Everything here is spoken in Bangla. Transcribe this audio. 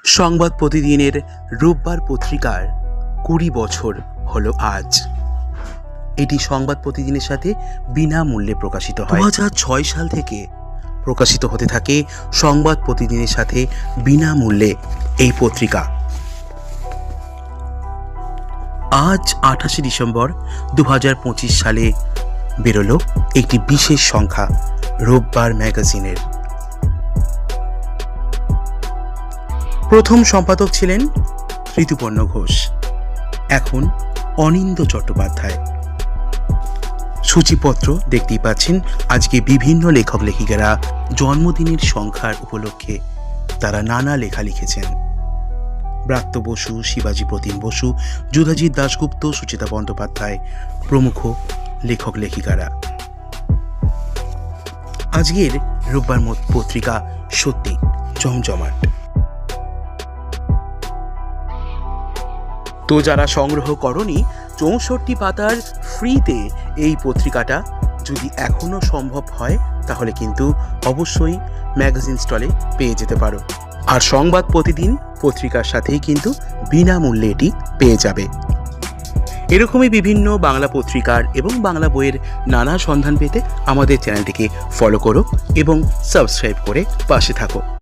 সংবাদ প্রতিদিনের রোববার পত্রিকার ২০ বছর হলো আজ। এটি সংবাদ প্রতিদিনের সাথে বিনামূল্যে প্রকাশিত হয়। ২০০৬ সাল থেকে প্রকাশিত হতে থাকে সংবাদ প্রতিদিনের সাথে বিনামূল্যে এই পত্রিকা। আজ ২৮শে ডিসেম্বর ২০২৫ সালে বেরোলো একটি বিশেষ সংখ্যা রোববার ম্যাগাজিনের। প্রথম সম্পাদক ছিলেন ঋতুপর্ণ ঘোষ, এখন অনিন্দ চট্টোপাধ্যায়। সূচিপত্র দেখতেই পাচ্ছেন। আজকে বিভিন্ন লেখক লেখিকারা জন্মদিনের সংখ্যার উপলক্ষে তারা নানা লেখা লিখেছেন। ব্রাত্য বসু, শিবাজী প্রতিম বসু, যুধাজিৎ দাশগুপ্ত, সুচিতা বন্দ্যোপাধ্যায় প্রমুখ লেখক লেখিকারা। আজকের রোববার পত্রিকা সত্যি জমজমাট। তো যারা সংগ্রহ করনি ৬৪ পাতার ফ্রিতে এই পত্রিকাটা যদি এখনও সম্ভব হয় তাহলে কিন্তু অবশ্যই ম্যাগাজিন স্টলে পেয়ে যেতে পারো। আর সংবাদ প্রতিদিন পত্রিকার সাথেই কিন্তু বিনামূল্যে এটি পেয়ে যাবে। এরকমই বিভিন্ন বাংলা পত্রিকার এবং বাংলা বইয়ের নানা সন্ধান পেতে আমাদের চ্যানেলটিকে ফলো করো এবং সাবস্ক্রাইব করে পাশে থাকো।